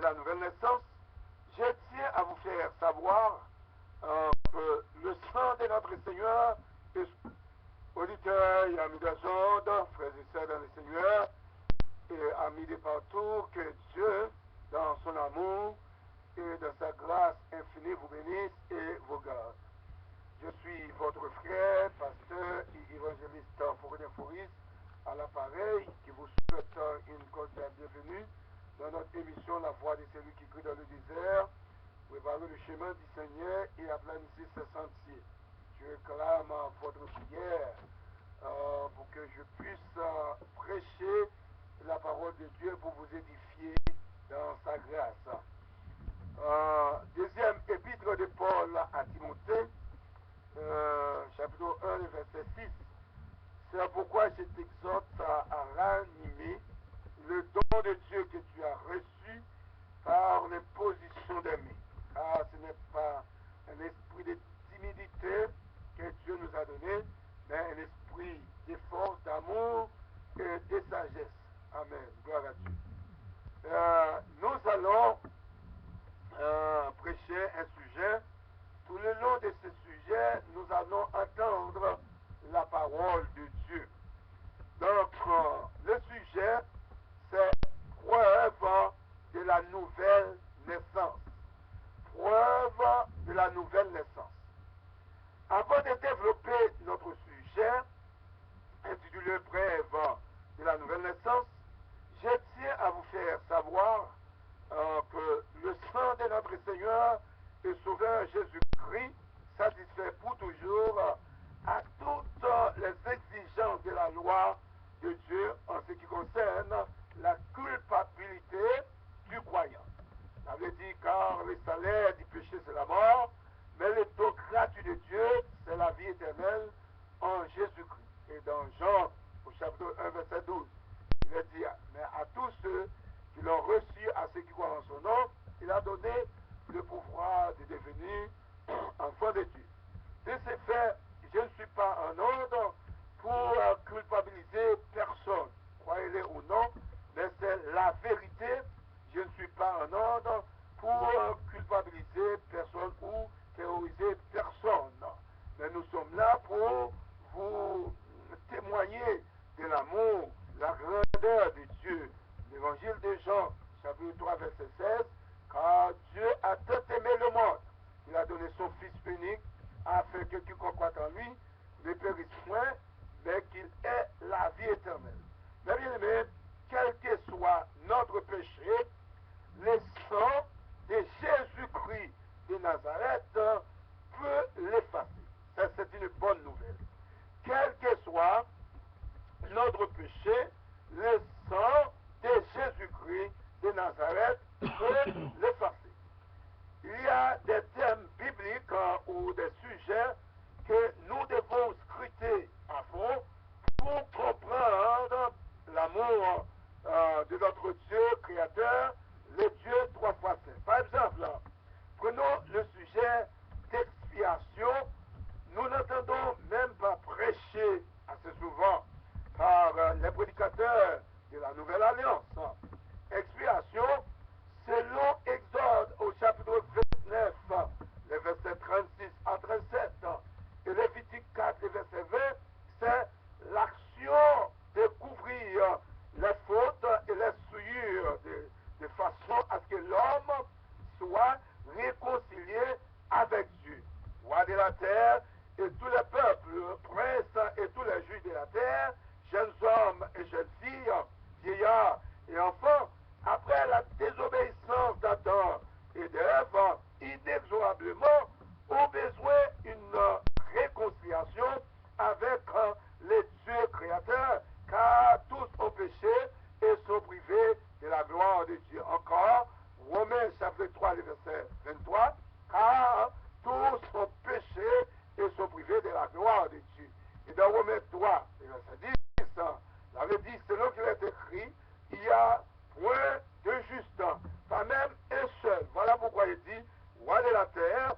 la nouvelle naissance, je tiens à vous faire savoir que le sang de notre Seigneur, auditeurs et amis de Zonde, frères et sœurs dans le Seigneur, et amis de partout, que Dieu, dans son amour et dans sa grâce infinie, vous bénisse et vous garde. Je suis votre frère, pasteur et évangéliste Fournier Fouris, à l'appareil, qui vous souhaite une cordiale bienvenue dans notre émission La Voix de celui qui crie dans le désert, préparer le chemin du Seigneur et à planifier ses sentiers. Je réclame votre prière pour que je puisse prêcher la parole de Dieu pour vous édifier dans sa grâce. Deuxième épître de Paul à Timothée, chapitre 1, verset 6. C'est pourquoi je t'exhorte à ranimer le don de Dieu que tu as reçu par l'imposition des mains. Car ce n'est pas un esprit de timidité que Dieu nous a donné, mais un esprit de force, d'amour et de sagesse. Amen. Gloire à Dieu. Nous allons prêcher un sujet. Tout le long de ce sujet, nous allons entendre la parole de Dieu. Donc, le sujet, c'est preuve de la nouvelle naissance. Preuve de la nouvelle naissance. Avant de développer notre sujet, intitulé Preuve de la nouvelle naissance, je tiens à vous faire savoir que le sang de notre Seigneur et Sauveur Jésus-Christ satisfait pour toujours à toutes les exigences de la loi de Dieu en ce qui concerne la culpabilité du croyant. Ça veut dire car le salaire du péché c'est la mort, mais le don gratuit de Dieu c'est la vie éternelle en Jésus-Christ. Et dans Jean au chapitre 1 verset 12, il est dit, mais à tous ceux qui l'ont reçu, à ceux qui croient en son nom, il a donné le pouvoir de devenir enfant de Dieu. De ce fait, je ne suis pas en ordre pour culpabiliser personne, croyez-le ou non, mais c'est la vérité. Je ne suis pas en ordre pour culpabiliser personne ou terroriser personne. Mais nous sommes là pour vous témoigner de l'amour, la grandeur de Dieu. L'évangile de Jean, chapitre 3, verset 16, car Dieu a tant aimé le monde, il a donné son Fils unique, afin que quiconque croit en lui ne périsse point, mais qu'il ait la vie éternelle. Mais bien aimé, quel que soit notre péché, le sang de Jésus-Christ de Nazareth peut l'effacer. Ça, c'est une bonne nouvelle. Quel que soit notre péché, le sang de Jésus-Christ de Nazareth peut l'effacer. Il y a des thèmes bibliques ou des sujets que nous devons scruter à fond pour comprendre l'amour de notre Dieu créateur, le Dieu trois fois saint. Par exemple, prenons le sujet d'expiation. Nous n'entendons même pas prêcher assez souvent par les prédicateurs de la Nouvelle Alliance. Expiation, selon Exode au chapitre 29, les versets 36 à 37, et Lévitique 4, le verset 20, c'est l'action de couvrir les fautes et les souillures de façon à ce que l'homme soit réconcilié avec Dieu. Roi de la terre et tous les peuples, princes et tous les juges de la terre, jeunes hommes et jeunes filles, vieillards et enfants, après la désobéissance d'Adam et d'Ève, inexorablement ont besoin d'une réconciliation avec le Dieu créateur, car tous ont péché et sont privés de la gloire de Dieu. Encore, Romains chapitre 3, le verset 23, car tous ont péché et sont privés de la gloire de Dieu. Et dans Romains 3, le verset 10, la Bible dit, selon qu'il est écrit, il y a point de juste, pas même un seul. Voilà pourquoi il dit, roi de la terre,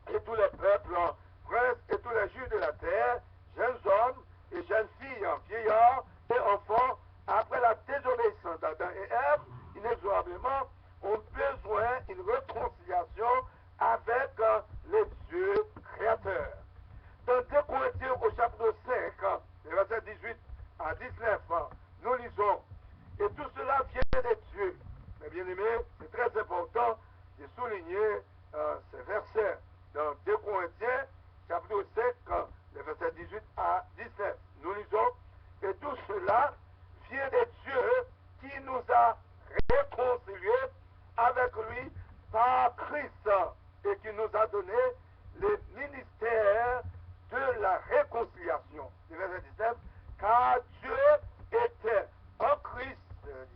et tous les peuples, princes et tous les juges de la terre, jeunes hommes et jeunes filles, vieillards et enfants, après la désobéissance d'Adam et Ève, inexorablement, ont nous a donné le ministère de la réconciliation. Le verset 19, car Dieu était en Christ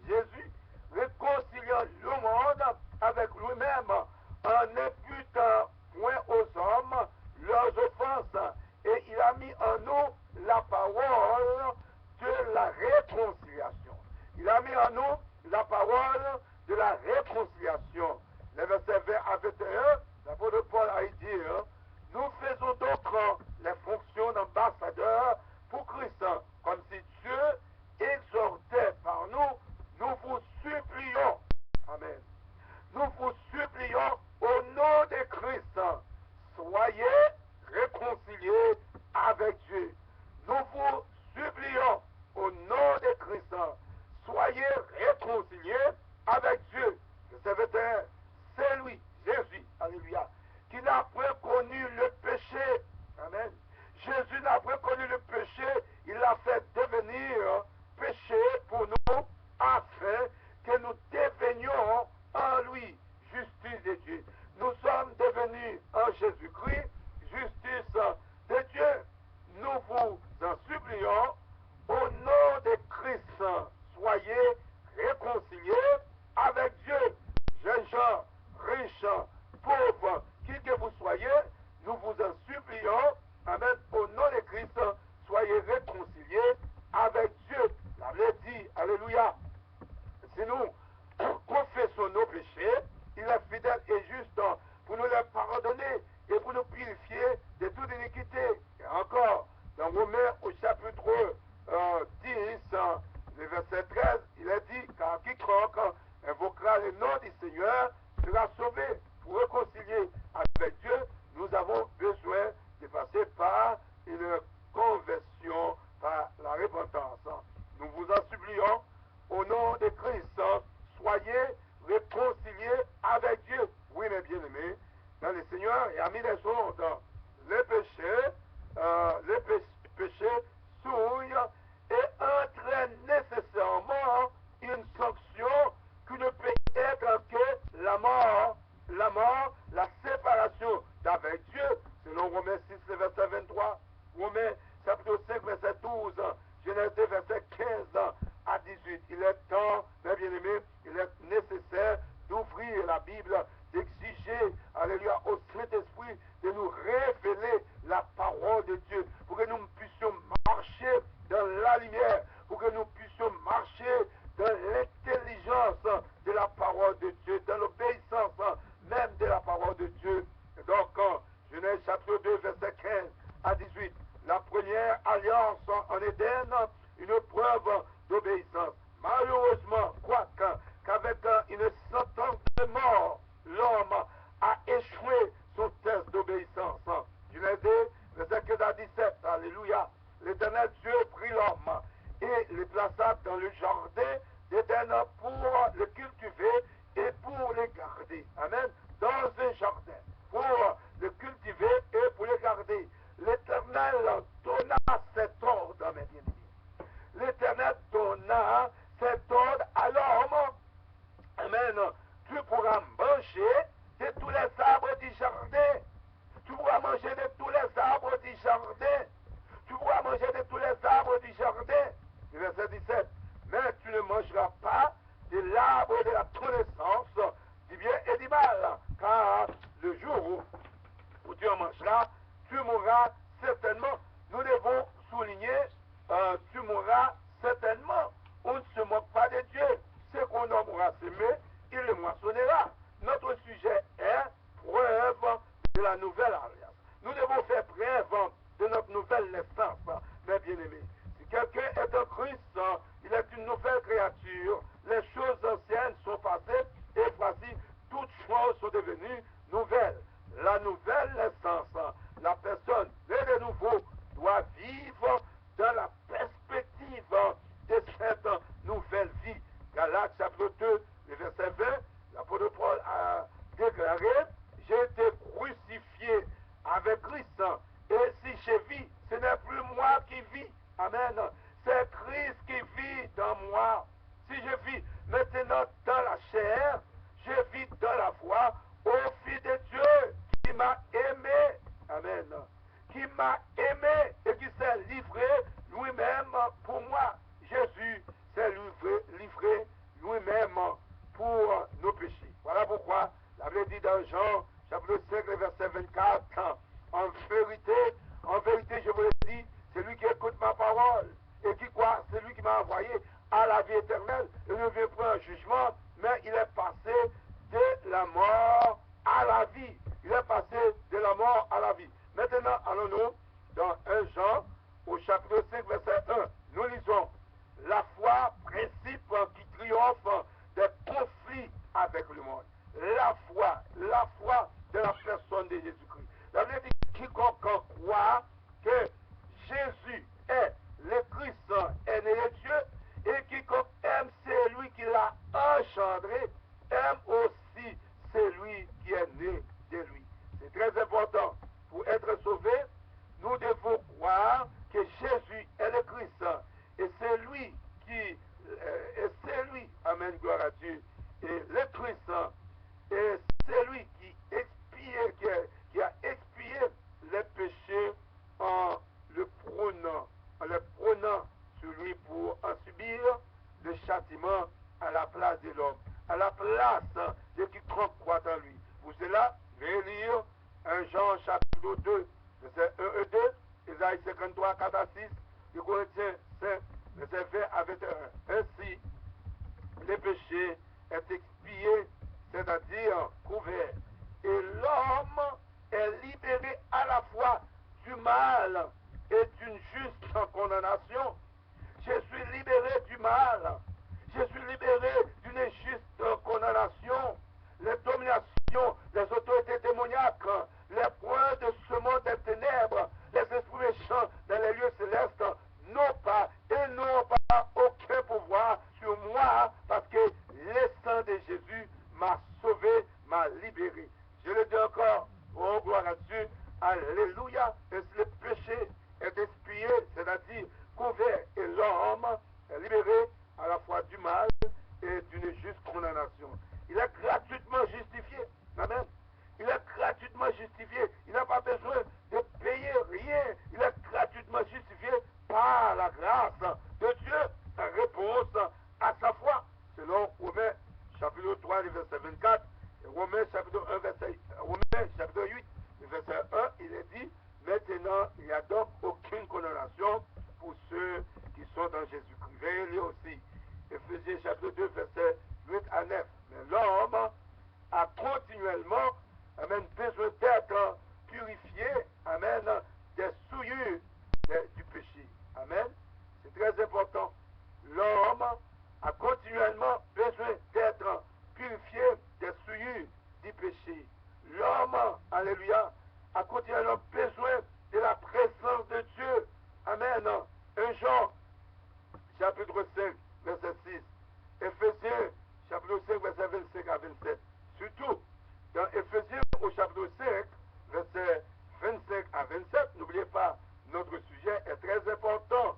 Jésus, réconciliant le monde avec lui-même, en n'imputant point aux hommes leurs offenses, et il a mis en nous la parole de la réconciliation. Il a mis en nous la parole de la réconciliation. Les versets 20 à 21, l'apôtre Paul a dit, nous faisons donc les fonctions d'ambassadeurs pour Christ, comme si Dieu exhortait par nous, nous vous supplions, amen, nous vous supplions au nom de Christ, soyez réconciliés avec Dieu. Nous vous supplions au nom de Christ, soyez réconciliés avec Dieu. Verset 21, c'est lui, Jésus, alléluia, qui n'a point connu le péché. Amen. Jésus n'a point connu le péché, il l'a fait devenir péché pour nous, afin que nous devenions en lui justice de Dieu. Nous sommes devenus en Jésus-Christ justice de Dieu. Nous vous en supplions, au nom de Christ, soyez réconciliés avec Dieu. Jeunes gens, riches, pauvres, qui que vous soyez, nous vous en supplions, amen, au nom de Christ, soyez réconciliés avec Dieu. La Bible dit, alléluia, si nous confessons nos péchés, il est fidèle et juste pour nous les pardonner et pour nous purifier de toute iniquité. Et encore, dans Romains au chapitre 10, le verset 13, il est dit, car quiconque invoquera le nom du Seigneur sera sauvé. Pour réconcilier avec Dieu, nous avons besoin de passer par une conversion, par la repentance. Nous vous en supplions, au nom de Christ, soyez réconciliés avec Dieu. Oui, mes bien-aimés, dans le Seigneur, il a mis des ondes. Les péchés souillent et entraînent nécessairement une sanction qui ne peut être que la mort, la séparation d'avec Dieu, selon Romains 6, verset 23, Romains chapitre 5, verset 12, Genèse 2, verset 15 à 18. Il est temps, mes bien-aimés, il est nécessaire d'ouvrir la Bible, d'exiger, alléluia, au Saint-Esprit de nous révéler la parole de Dieu, pour que nous puissions marcher dans la lumière, pour que nous puissions marcher dans l'intelligence de la parole de Dieu, dans l'obéissance même de la parole de Dieu. Et donc, Genèse chapitre 2, verset 15 à 18, la première alliance en Éden, une preuve d'obéissance. Malheureusement, quoique, qu'avec une sentence de mort, l'homme a échoué son test d'obéissance. Genèse 2, verset 15 à 17, alléluia. L'Éternel Dieu prit l'homme et le plaça dans le jardin d'Éden pour le cultiver et pour le garder. Amen. Dans un jardin, pour le cultiver et pour le garder. L'Éternel donna cet ordre, mes bien-aimés. L'Éternel donna cet ordre à l'homme. Amen. Tu pourras manger de tous les arbres du jardin. Tu pourras manger de tous les arbres du jardin. Tu pourras manger de tous les arbres du jardin. Verset 17. Mais tu ne mangeras pas de l'arbre de la connaissance du bien et du mal. Car le jour où tu en mangeras, tu mourras certainement. Nous devons souligner, tu mourras certainement. On ne se moque pas de Dieu. Ce qu'on aura semé, il le moissonnera. Notre sujet est preuve de la nouvelle alliance. Nous devons faire preuve de notre nouvelle naissance, mes bien-aimés. Si quelqu'un est en Christ, il est une nouvelle créature. Les choses anciennes sont passées et voici, toutes choses sont devenues nouvelles. La nouvelle naissance, la personne née de nouveau doit vivre dans la perspective de cette nouvelle vie. Galates chapitre 2, le verset 20, l'apôtre Paul a déclaré, j'ai été crucifié avec Christ, et si je vis, ce n'est plus moi qui vis, amen, c'est Christ qui vit dans moi. Si je vis maintenant dans la chair, je vis dans la foi au fil dans Jean, chapitre 5, verset 24. En vérité, je vous le dis, celui qui écoute ma parole et qui croit, celui qui m'a envoyé à la vie éternelle, il ne vient pas un jugement, mais il est passé de la mort à la vie. Il est passé de la mort à la vie. Maintenant, allons-nous dans 1 Jean, au chapitre 5, verset 1. Nous lisons la foi, principe qui triomphe des conflits avec le monde. La foi de la personne de Jésus-Christ. La Bible dit quiconque croit que Jésus est le Christ est né de Dieu et quiconque aime celui qui l'a engendré, aime aussi celui qui est né de lui. C'est très important. Pour être sauvé, nous devons croire que Jésus est le Christ. Et c'est lui amen, gloire à Dieu, et le Christ, et c'est lui qui a expié les péchés en le prônant sur lui pour en subir le châtiment à la place de l'homme, à la place de quiconque croit en lui. Pour cela, je vais lire 1 Jean chapitre 2, verset 1 et 2, Isaïe 53, 4 à 6, de Corinthiens 5, verset 20 à 21. Ainsi, le péché est expié, c'est-à-dire couvert, et l'homme est libéré à la fois du mal et d'une juste condamnation. Je suis libéré du mal, je suis libéré d'une injuste condamnation. Les dominations, les autorités démoniaques, les points de ce monde des ténèbres, les esprits méchants dans les lieux célestes n'ont pas aucun pouvoir sur moi parce que le sang de Jésus m'a sauvé, m'a libéré. Je le dis encore, oh gloire à Dieu, alléluia, et le péché est expié, c'est-à-dire couvert, et l'homme est libéré à la fois du mal et d'une juste condamnation. Il est gratuitement justifié. Amen. Il est gratuitement justifié. Il n'a pas besoin de payer rien. Il est gratuitement justifié par la grâce de Dieu en réponse à sa foi. Selon Romains chapitre 3, verset 24, et Romains chapitre 8, verset 1, il est dit, maintenant, il n'y a donc aucune condamnation pour ceux qui sont dans Jésus-Christ. Veuillez lire aussi Éphésiens chapitre 2, verset 8 à 9. Mais l'homme a continuellement, amen, besoin d'être purifié, amen, des souillures du péché. Amen. C'est très important. L'homme a continuellement besoin d'être purifié des souillures du péché. L'homme, alléluia, a continuellement besoin de la présence de Dieu. Amen. 1 Jean, chapitre 5, verset 6. Éphésiens, chapitre 5, verset 25 à 27. Surtout, dans Éphésiens, au chapitre 5, verset 25 à 27, n'oubliez pas, notre sujet est très important.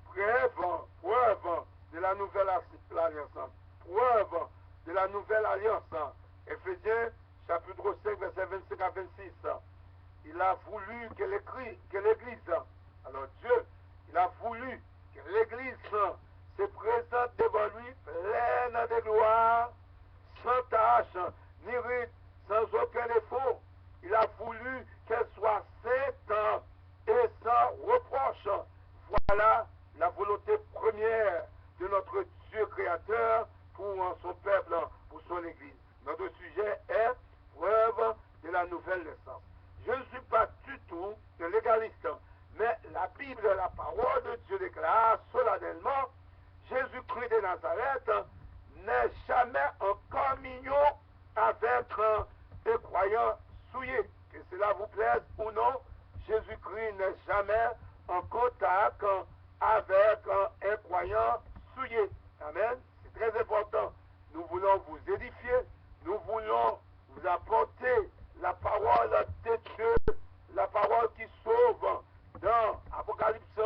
Preuve de la nouvelle alliance. Preuve de la nouvelle alliance. Éphésiens, chapitre 5, verset 25 à 26. Il a voulu que l'Église, alors Dieu, il a voulu que l'Église se présente devant lui pleine de gloire, sans tache, ni ride, sans aucun défaut. Il a voulu qu'elle soit sainte et sans reproche. Voilà la volonté première de notre Dieu créateur pour son peuple, pour son Église. Notre sujet est preuve de la nouvelle naissance. Je ne suis pas du tout un légaliste, mais la Bible, la parole de Dieu déclare solennellement, Jésus-Christ de Nazareth n'est jamais en communion avec un croyant souillé. Que cela vous plaise ou non, Jésus-Christ n'est jamais en contact avec un croyant souillé. Amen. C'est très important. Nous voulons vous édifier. Nous voulons vous apporter la parole de Dieu, la parole qui sauve. Dans Apocalypse,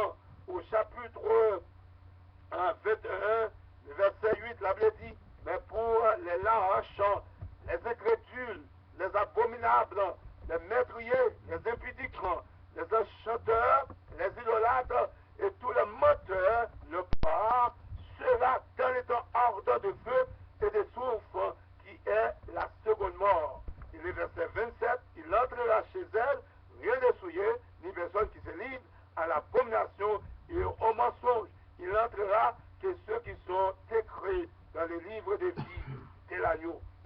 au chapitre 21, verset 8, la Bible dit, mais pour les lâches, les incrédules, les abominables, les meurtriers, les impudiques, les enchanteurs, les idolâtres et tous les menteurs, le part sera dans les temps ardent de feu et de soufre qui est la seconde mort.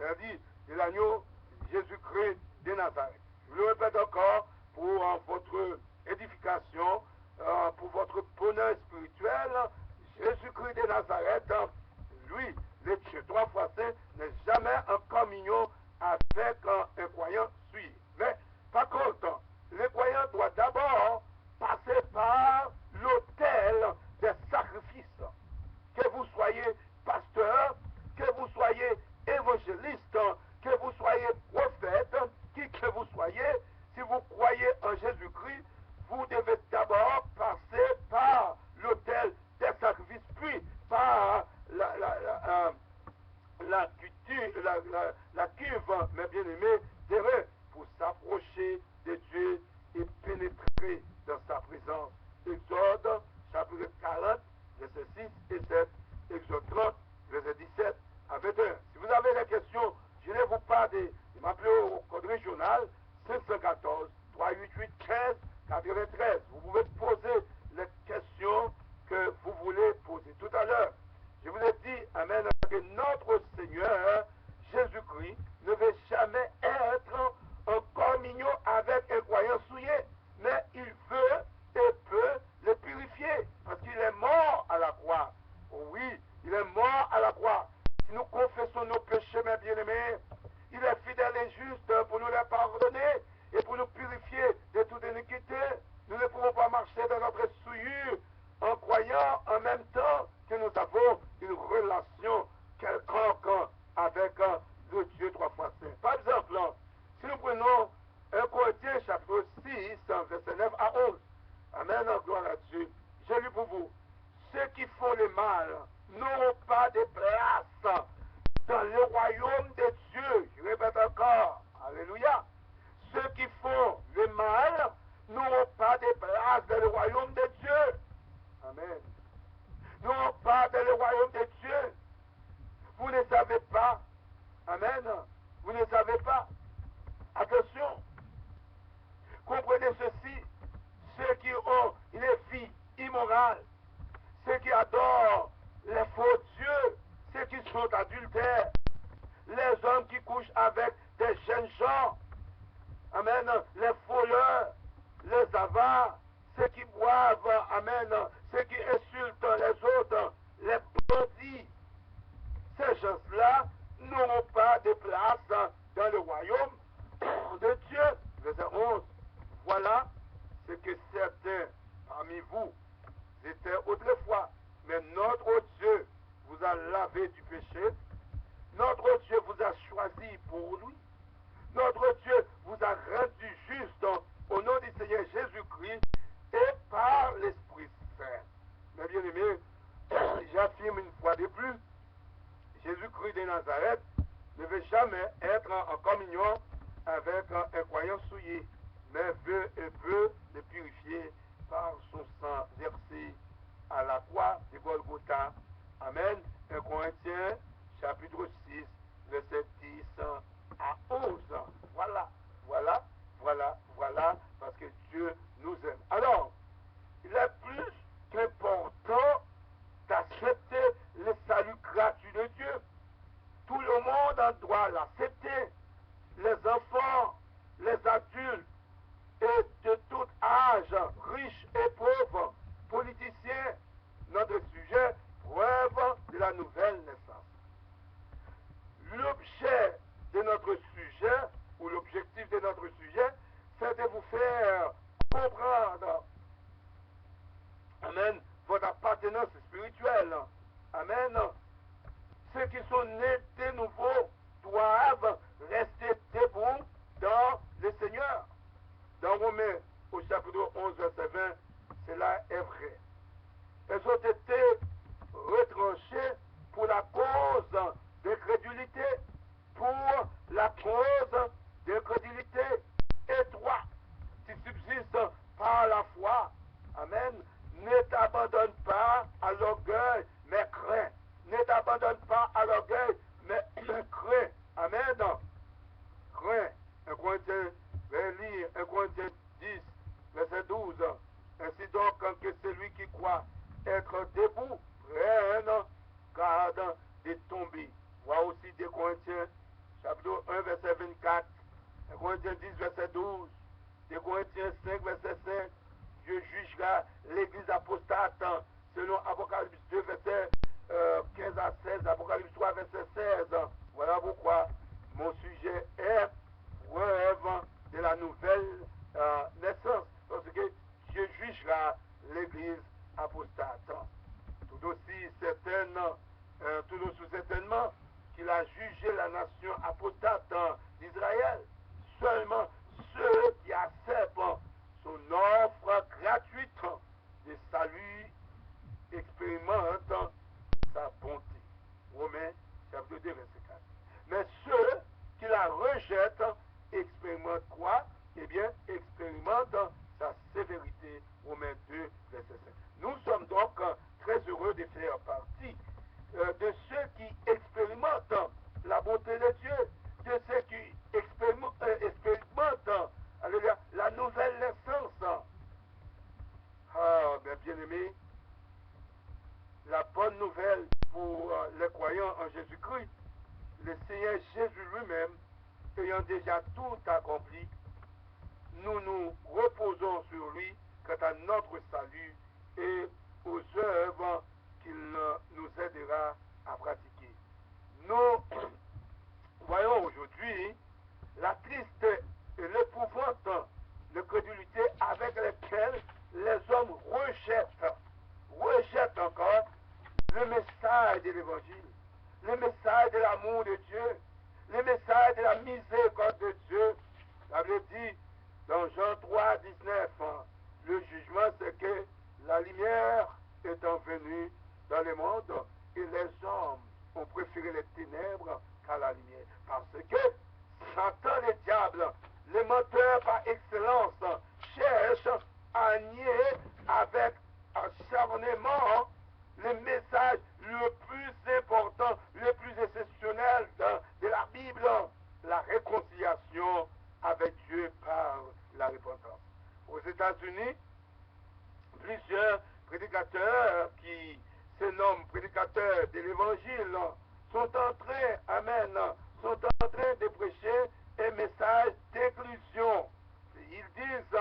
c'est-à-dire de l'agneau Jésus-Christ de Nazareth. Je le répète encore pour votre édification, pour votre bonheur spirituel. Jésus-Christ de Nazareth, lui, le Dieu trois fois saint, n'est jamais en communion avec un croyant suivi. Mais par contre, le croyant doit d'abord passer par l'autel des sacrifices. Que vous soyez pasteur, que vous soyez évangéliste, que vous soyez prophète, qui que vous soyez, si vous croyez en Jésus-Christ, vous devez d'abord passer par l'autel des sacrifices, puis par la cuve, mes bien-aimés, des reins, pour s'approcher de Dieu et pénétrer dans sa présence. Exode, chapitre 40, versets 6 et 7, Exode 30, verset 17 à 21. Si vous avez des questions, je ne vous pas de m'appeler au code régional 514 388 15 93. Vous pouvez poser les questions que vous voulez poser. Tout à l'heure, je vous ai dit, amen, que notre Seigneur Jésus-Christ ne veut jamais être en communion avec un croyant souillé, mais il veut et peut le purifier, parce qu'il est mort à la croix. Oh oui, il est mort à la croix. Si nous confessons nos péchés, mes bien-aimés, il est fidèle et juste pour nous les pardonner et pour nous purifier de toute iniquité. Nous ne pouvons pas marcher dans notre souillure en croyant en même temps que nous avons une relation quelconque avec le Dieu trois fois saint. Par exemple, si nous prenons 1 Corinthiens chapitre 6, verset 9 à 11. Amen, gloire à Dieu. J'ai lu pour vous. Ceux qui font le mal n'auront pas de place dans le royaume de Dieu. Je répète encore. Alléluia. Ceux qui font le mal n'auront pas de place dans le royaume de Dieu. Amen. N'auront pas dans le royaume de Dieu. Vous ne savez pas. Amen. Vous ne savez pas. Attention. Comprenez ceci. Ceux qui ont une vie immorale, ceux qui adorent les faux dieux, ceux qui sont adultères, les hommes qui couchent avec des jeunes gens, amen, les voleurs, les avares, ceux qui boivent, amen, ceux qui insultent les autres, les bandits, ces gens-là n'auront pas de place dans le royaume de Dieu. Verset 11. Voilà ce que certains parmi vous étaient autrefois. Mais notre Dieu vous a lavé du péché. Notre Dieu vous a choisi pour lui. Notre Dieu vous a rendu juste au nom du Seigneur Jésus-Christ et par l'Esprit Saint. Mes bien-aimés, j'affirme une fois de plus, Jésus-Christ de Nazareth ne veut jamais être en communion avec un croyant souillé, mais veut et peut le purifier par son sang versé à la croix de Golgotha. Amen. 1 Corinthiens, chapitre 6, verset 10 à 11. Voilà, parce que Dieu nous aime. Alors, il est plus qu'important d'accepter le salut gratuit de Dieu. Tout le monde doit l'accepter. Les enfants, les adultes, et de tout âge, riches et pauvres, politiciens, notre sujet, preuve de la nouvelle naissance. L'objet de notre sujet, ou l'objectif de notre sujet, c'est de vous faire comprendre, amen, votre appartenance spirituelle. Amen. Ceux qui sont nés de nouveau doivent rester debout dans le Seigneur. Dans Romains, au chapitre 11, verset 20, cela est vrai. Elles ont été retranchées pour la cause d'incrédulité, pour génération apostate d'Israël. Seulement ceux qui acceptent son offre gratuite de salut expérimentent sa bonté. Romains chapitre 2, verset 4. Mais ceux qui la rejettent expérimentent quoi? Eh bien, expérimentent sa sévérité. Romains 2, verset 5. Nous sommes donc très heureux de faire partie de ceux qui expérimentent la bonté de Dieu, de ceux qui expérimentent alléluia, la nouvelle naissance. Ah, mes bien-aimés, la bonne nouvelle pour les croyants en Jésus-Christ, le Seigneur Jésus lui-même, ayant déjà tout accompli, nous nous reposons sur lui quant à notre salut et aux œuvres qu'il nous aidera à pratiquer. Nous voyons aujourd'hui la triste et l'épouvante incrédulité avec laquelle les hommes rejettent encore le message de l'évangile, le message de l'amour de Dieu, le message de la miséricorde de Dieu. La Bible dit dans Jean 3, 19, le jugement c'est que la lumière étant venue dans le monde et les hommes ont préféré les ténèbres qu'à la lumière. Parce que Satan, le diable, le menteur par excellence, cherche à nier avec acharnement le message le plus important, le plus exceptionnel de la Bible, la réconciliation avec Dieu par la repentance. Aux États-Unis, plusieurs prédicateurs qui se nomment prédicateurs de l'Évangile sont en train, amen, sont en train de prêcher un message d'inclusion. Ils disent,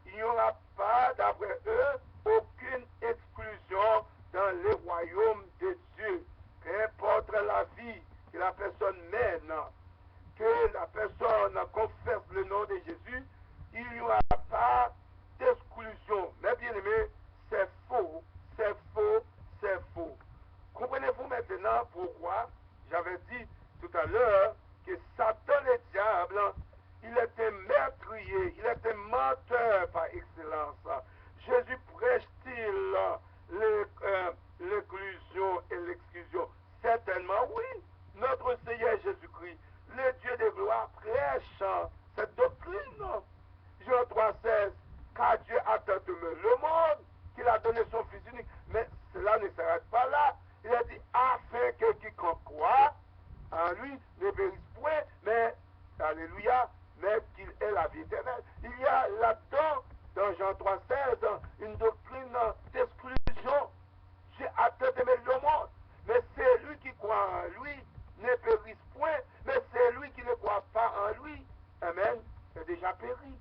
il n'y aura pas, d'après eux, aucune exclusion dans le royaume de Dieu. Qu'importe la vie que la personne mène, que la personne confesse le nom de Jésus, il n'y aura pas d'exclusion. Mais bien aimé, c'est faux, c'est faux, c'est faux. Comprenez-vous maintenant pourquoi j'avais dit tout à l'heure que Satan le diable, il était meurtrier, il était menteur par excellence. Jésus prêche-t-il l'inclusion et l'exclusion? Certainement oui. Notre Seigneur Jésus-Christ, le Dieu de gloire, prêche cette doctrine. Jean 3,16, car Dieu a tant aimé le monde qu'il a donné son Fils unique. Mais cela ne s'arrête pas là. Il a dit, afin que quiconque croit en lui ne périsse point, mais, alléluia, mais qu'il ait la vie éternelle. Il y a là-dedans, dans Jean 3,16, une doctrine d'exclusion. Dieu a tant aimé le monde, mais c'est lui qui croit en lui ne périsse point, mais c'est lui qui ne croit pas en lui, amen, est déjà péri.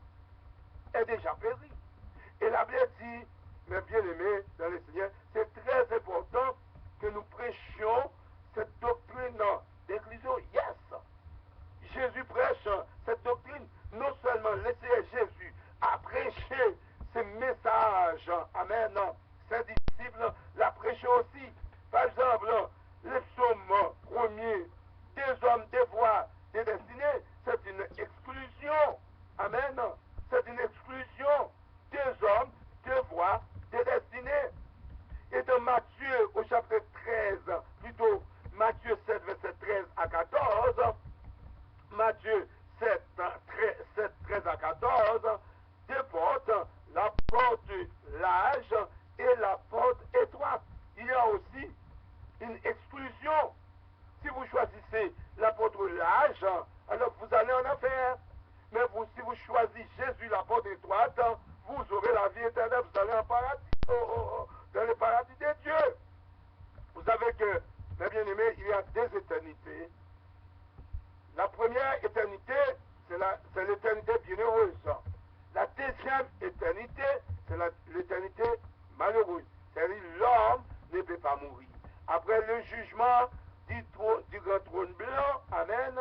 Est déjà péri. Et la Bible dit, mes bien-aimés dans le Seigneur, c'est très important que nous prêchions cette doctrine d'inclusion. Yes! Jésus prêche cette doctrine. Non seulement le Seigneur Jésus a prêché ce message, amen, ses disciples l'a prêché aussi. Par exemple, le psaume premier, des hommes, des voix, des destinées, c'est une exclusion. Amen. C'est une exclusion des hommes, des voix, des destinées. Et dans Matthieu, au chapitre 13, plutôt Matthieu 7, verset 13 à 14, Matthieu 7, 13 à 14, deux portes, la porte large et la porte étroite. Il y a aussi une exclusion. Si vous choisissez la porte large, alors vous allez en enfer. Mais si vous choisissez Jésus, la porte étroite, vous aurez la vie éternelle, vous allez en paradis, dans le paradis de Dieu. Vous savez que, mes bien-aimés, il y a deux éternités. La première éternité, c'est l'éternité bienheureuse. La deuxième éternité, c'est l'éternité malheureuse. C'est-à-dire l'homme ne peut pas mourir. Après le jugement du grand trône blanc, amen,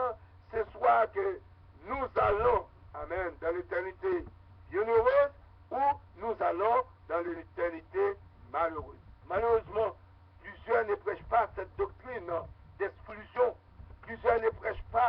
ce soit que nous allons, amen, dans l'éternité bienheureuse ou nous allons dans l'éternité malheureuse. Malheureusement, plusieurs ne prêchent pas cette doctrine d'exclusion. Plusieurs ne prêchent pas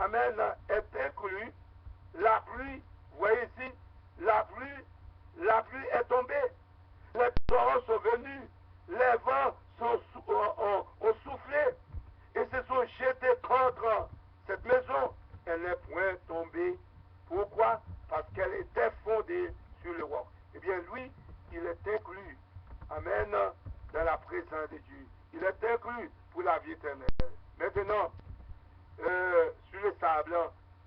amen, est inclus. La pluie, vous voyez ici, la pluie est tombée. Les torrents sont venus. Les vents ont soufflé et se sont jetés contre cette maison. Elle n'est point tombée. Pourquoi? Parce qu'elle était fondée sur le roc. Eh bien, lui, il est inclus. Amen. Dans la présence de Dieu. Il est inclus pour la vie éternelle. Maintenant, sur le sable,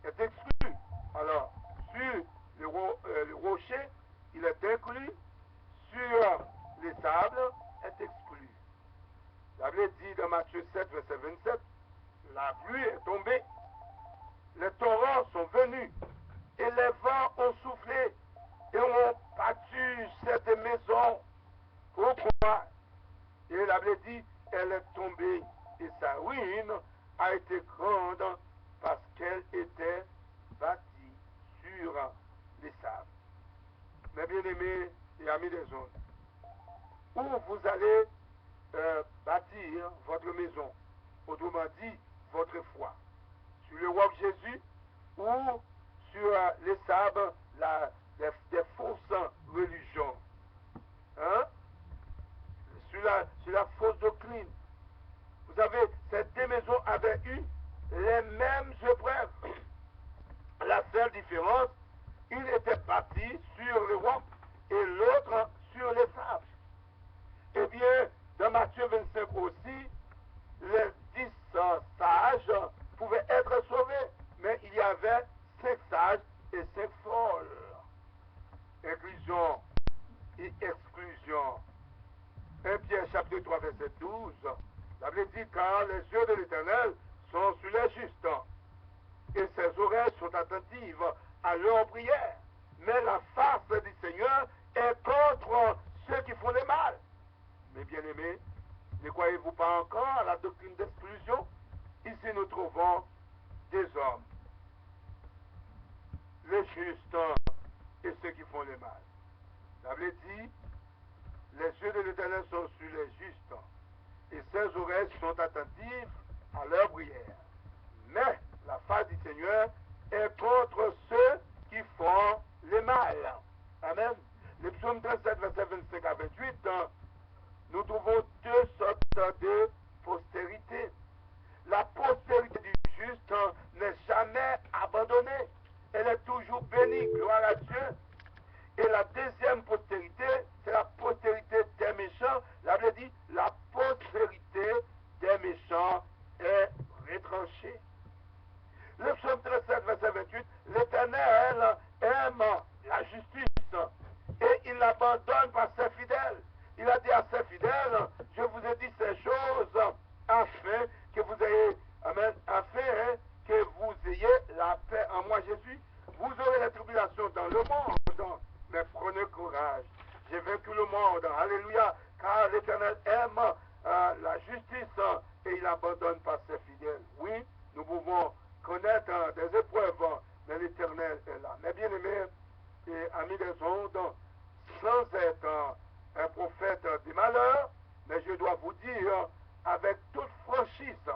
est exclu. Alors, sur le rocher, il est inclus. Sur les sables, est exclu. La Bible dit dans Matthieu 7, verset 27, la pluie est tombée, les torrents sont venus, et les vents ont soufflé, et ont battu cette maison. Pourquoi? Et la Bible dit, elle est tombée, et sa ruine a été grande, parce qu'elle était bâtie sur les sables. Mes bien-aimés et amis des zones, où vous allez bâtir votre maison, autrement dit, votre foi, sur le roc Jésus ou sur les sables des fausses religions, hein? sur la fausse doctrine. Vous savez, ces deux maisons avaient eu les mêmes épreuves. La seule différence, une était bâtie sur le roc et l'autre sur les sables. Eh bien, dans Matthieu 25 aussi, les 10 sages pouvaient être sauvés, mais il y avait 5 sages et 5 folles. Inclusion et exclusion. 1 Pierre chapitre 3 verset 12, la Bible dit, car les yeux de l'Éternel sont sur les justes, et ses oreilles sont attentives à leurs prières. Mais la face du Seigneur est contre ceux qui font le mal. Mes bien-aimés, ne croyez-vous pas encore à la doctrine d'exclusion? Ici nous trouvons des hommes, les justes et ceux qui font le mal. La Bible dit, les yeux de l'Éternel sont sur les justes, et ses oreilles sont attentives à leurs prières. Mais la face du Seigneur est contre ceux qui font le mal. Amen. Le psaume 37, verset 25 à 28, nous trouvons deux sortes de postérité. La postérité du juste n'est jamais abandonnée. Elle est toujours bénie, gloire à Dieu. Et la deuxième postérité, c'est la postérité des méchants. La Bible dit, la postérité des méchants est retranchée. Le psaume 37, verset 28, l'Éternel aime la justice et il l'abandonne par ses fidèles. Il a dit à ses fidèles, je vous ai dit ces choses afin que vous ayez, amen, afin que vous ayez la paix en moi, Jésus. Vous aurez les tribulations dans le monde, mais prenez courage. J'ai vaincu le monde, alléluia, car l'Éternel aime la justice et il abandonne pas ses fidèles. Oui, nous pouvons connaître des épreuves, mais l'Éternel est là. Mais bien aimés et amis des ondes, sans être un prophète du malheur, mais je dois vous dire avec toute franchise,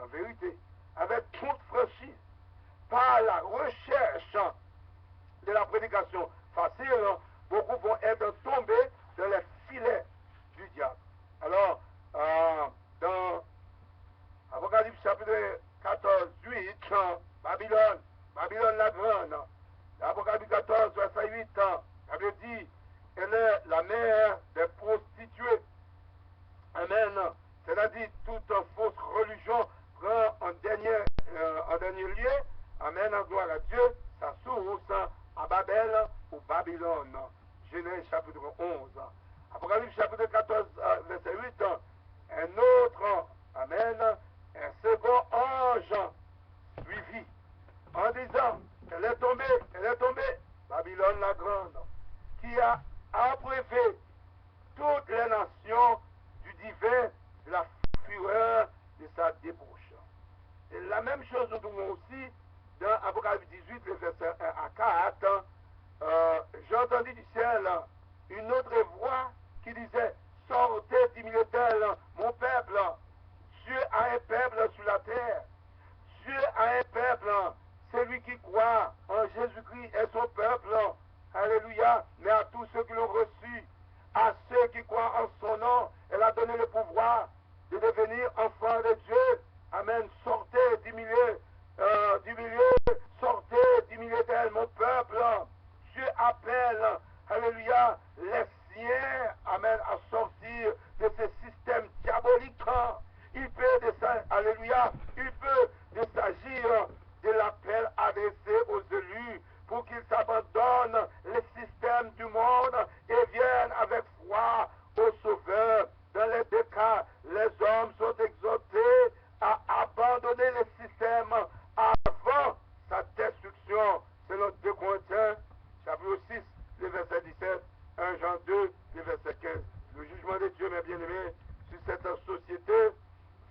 en vérité, avec toute franchise, par la recherche de la prédication facile, beaucoup vont être tombés dans les filets du diable. Alors, dans Apocalypse chapitre 14, 8, Babylone la grande, Apocalypse 14, verset 8, ça veut dire, elle est la mère des prostituées. Amen. C'est-à-dire, toute fausse religion prend en dernier lieu, amen, en gloire à Dieu, sa source à Babel ou Babylone. Genèse chapitre 11. Apocalypse chapitre 14, verset 8, un autre, amen, un second ange suivi en disant, elle est tombée, Babylone la grande, qui a abreuvé toutes les nations du divin de la fureur de sa débauche. Et la même chose nous trouvons aussi dans Apocalypse 18, le verset 1 à 4. J'ai entendu du ciel une autre voix qui disait, sortez du milieu d'elle, mon peuple. Dieu a un peuple sur la terre. Dieu a un peuple peuple. Celui qui croit en Jésus-Christ est son peuple. Alléluia. Mais à tous ceux qui l'ont reçu, à ceux qui croient en son nom, elle a donné le pouvoir de devenir enfants de Dieu. Amen. Sortez du milieu, sortez du milieu d'elle, mon peuple. Dieu appelle, alléluia, les siens, amen, à sortir de ce système diabolique. Il peut, alléluia, il peut s'agir de l'appel adressé aux élus pour qu'ils s'abandonnent le système du monde et viennent avec foi au Sauveur. Dans les deux cas, les hommes sont exhortés à abandonner le système avant sa destruction. C'est notre 2 Corinthiens, chapitre 6, le verset 17, 1 Jean 2, le verset 15. Le jugement de Dieu, mes bien-aimés, sur cette société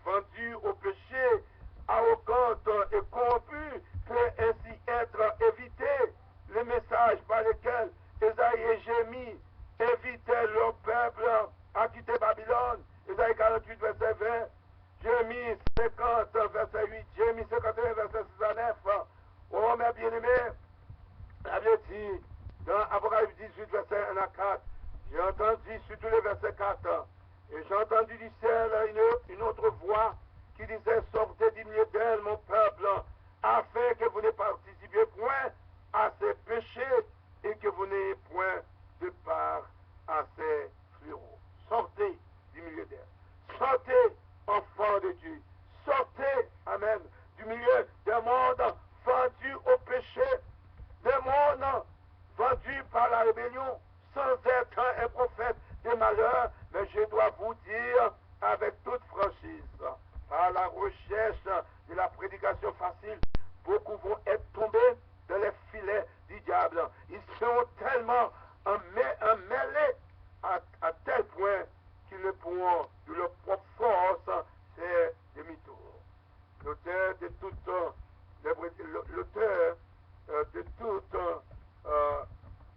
vendue au péché, arrogante et corrompue, peut ainsi être évité. Le message par lequel Ésaïe et Jérémie invitaient leur peuple à quitter Babylone. Ésaïe 48, verset 20. Jérémie 50, verset 8. Jérémie 51, verset 6 à 9. Oh, mes bien-aimés, la Bible dit dans Apocalypse 18, verset 1 à 4. J'ai entendu surtout le verset 4. Et j'ai entendu du ciel une autre voix qui disait: sortez du milieu d'elle, mon peuple, afin que vous ne participiez point à ses péchés et que vous n'ayez point de part à ses fléaux. Sortez du milieu d'elle. Sortez, enfants de Dieu. Sortez, amen, du milieu d'un monde vendu au péché, d'un monde vendu par la rébellion, sans être un prophète des malheurs. Mais je dois vous dire avec toute franchise, par la recherche de la prédication facile, beaucoup vont être tombés dans les filets du diable. Ils seront tellement emmêlés à tel point qu'ils ne pourront, de leur propre force, faire demi-tour. L'auteur de toutes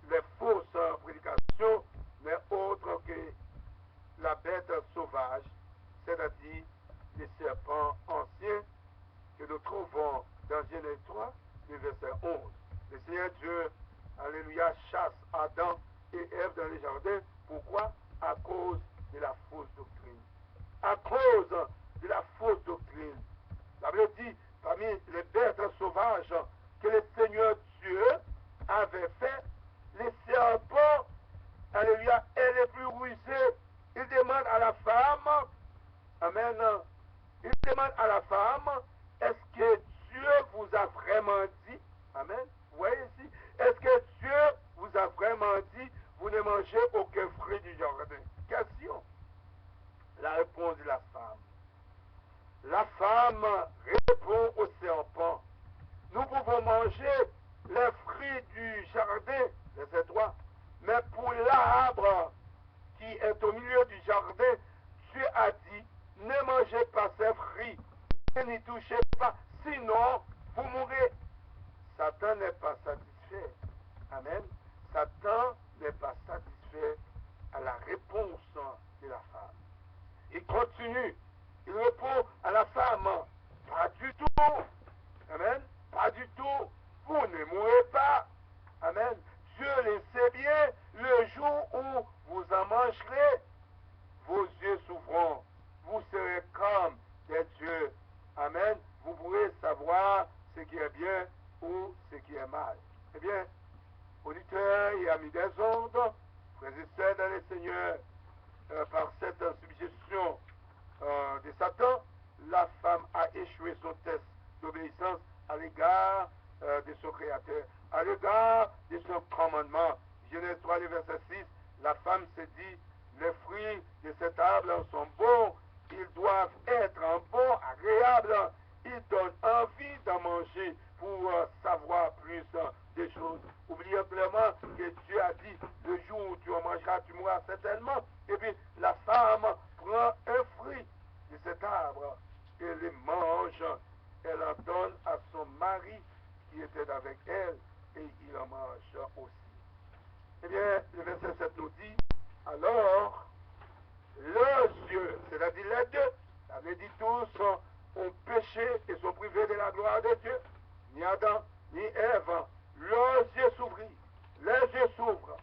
les fausses prédications n'est autre que la bête sauvage, c'est-à-dire les serpents anciens que nous trouvons dans Genèse 3, le verset 11. Le Seigneur Dieu, alléluia, chasse Adam et Ève dans les jardins. Pourquoi? À cause de la fausse doctrine. À cause de la fausse doctrine. La Bible dit, parmi les bêtes sauvages que le Seigneur Dieu avait fait, les serpents, alléluia, et les plus rusés, il demande à la femme, amen, il demande à la femme, est-ce que Dieu vous a vraiment dit, amen, vous voyez ici, est-ce que Dieu vous a vraiment dit, vous ne mangez aucun fruit du jardin? Question. La réponse de la femme. La femme répond au serpent, nous pouvons manger les fruits du jardin, verset 3, mais pour l'arbre qui est au milieu du jardin, Dieu a dit, ne mangez pas ces fruits, ne n'y touchez pas, sinon vous mourrez. Satan n'est pas satisfait. Amen. Satan n'est pas satisfait à la réponse de la femme. Il continue. Il répond à la femme, pas du tout. Amen. Pas du tout. Vous ne mourrez pas. Amen. Dieu le sait bien, le jour où vous en mangerez, vos yeux s'ouvriront. Vous serez comme des dieux. Amen. Vous pourrez savoir ce qui est bien ou ce qui est mal. Eh bien, auditeurs et amis des ondes, frères et sœurs dans le Seigneur, par cette suggestion de Satan, la femme a échoué son test d'obéissance à l'égard de son Créateur, à l'égard de son commandement. Genèse 3, le verset 6, la femme se dit, les fruits de cet arbre sont bons, ils doivent être bons, agréables, ils donnent envie d'en manger pour savoir plus des choses. Oubliez clairement que Dieu a dit, le jour où tu en mangeras, tu mourras certainement. Et puis la femme prend un fruit de cet arbre et le mange. Elle en donne à son mari qui était avec elle et il en mange aussi. Eh bien, le verset 7 nous dit, alors, leurs yeux, c'est-à-dire les deux, ça veut dire tous ont péché et sont privés de la gloire de Dieu, ni Adam, ni Ève, leurs yeux s'ouvrirent. Les yeux s'ouvrent.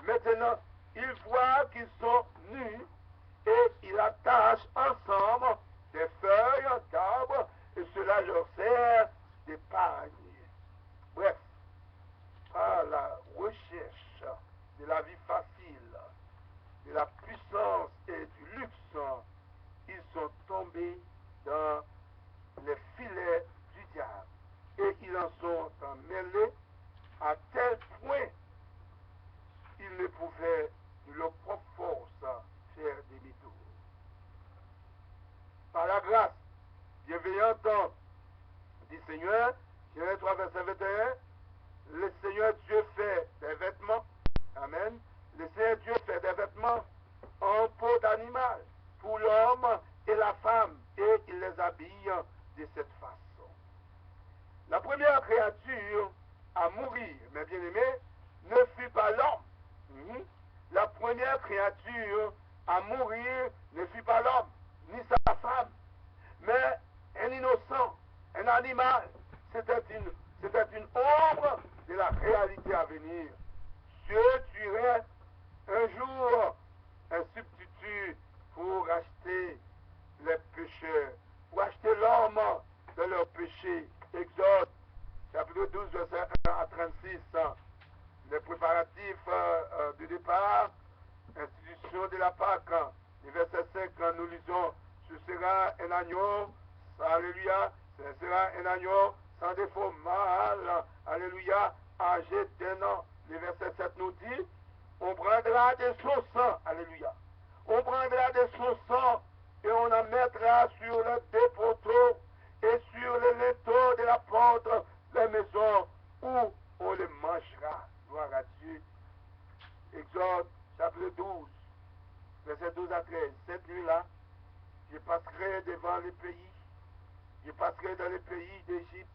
Maintenant, ils voient qu'ils sont nus et ils attachent ensemble des feuilles d'arbres et cela leur sert d'épargne. Bref, par la recherche de la vie facile, de la puissance et du luxe, ils sont tombés dans les filets du diable et ils en sont emmêlés à tel point qu'ils ne pouvaient de leur propre force faire demi-tour. Par la grâce bienveillante du Seigneur, Genèse 3, verset 21, le Seigneur Dieu fait des vêtements, amen, le Seigneur Dieu fait des vêtements en peau d'animal pour l'homme et la femme et il les habille de cette façon. La première créature à mourir, mes bien-aimés, ne fut pas l'homme. La première créature à mourir ne fut pas l'homme, ni sa femme, mais un innocent, un animal. C'était une ombre de la réalité à venir. Dieu tuerait un jour un substitut pour racheter les pécheurs, pour acheter l'homme de leurs péchés. Exode, chapitre 12, verset 1 à 36. Les préparatifs du départ, institution de la Pâque. Le verset 5, nous lisons, ce sera un agneau, alléluia, ce sera un agneau sans défaut mâle, alléluia, âgé d'un an. Le verset 7 nous dit, on prendra de son sang, alléluia, on prendra de son sang et on en mettra sur le dépoteau et sur le linteau de la porte des maisons où on le mangera. Gloire à Dieu. Exode chapitre 12, verset 12 à 13. Cette nuit-là, je passerai devant les pays, je passerai dans les pays d'Égypte,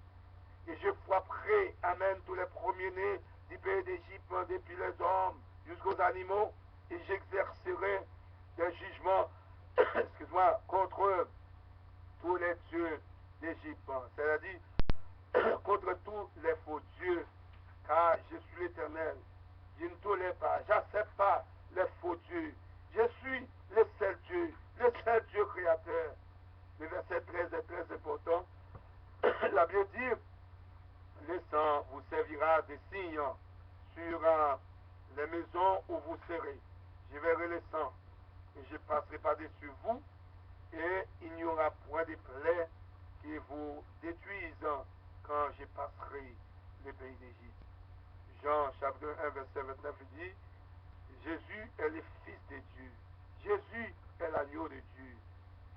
et je frapperai, amen, tous les premiers-nés du pays d'Égypte, depuis les hommes jusqu'aux animaux, et j'exercerai des jugements, excuse-moi, contre tous les dieux d'Égypte, c'est-à-dire contre tous les faux dieux, car je suis l'Éternel. Je ne tolère pas, j'accepte pas les faux dieux. Je suis le seul Dieu créateur. Le verset 13 est très important. La Bible dit, le sang vous servira de signe sur les maisons où vous serez. Je verrai le sang et je passerai par-dessus vous et il n'y aura point de plaies qui vous détruisent quand je passerai le pays d'Égypte. Jean chapitre 1 verset 29 dit, Jésus est le Fils de Dieu. Jésus est l'agneau de Dieu.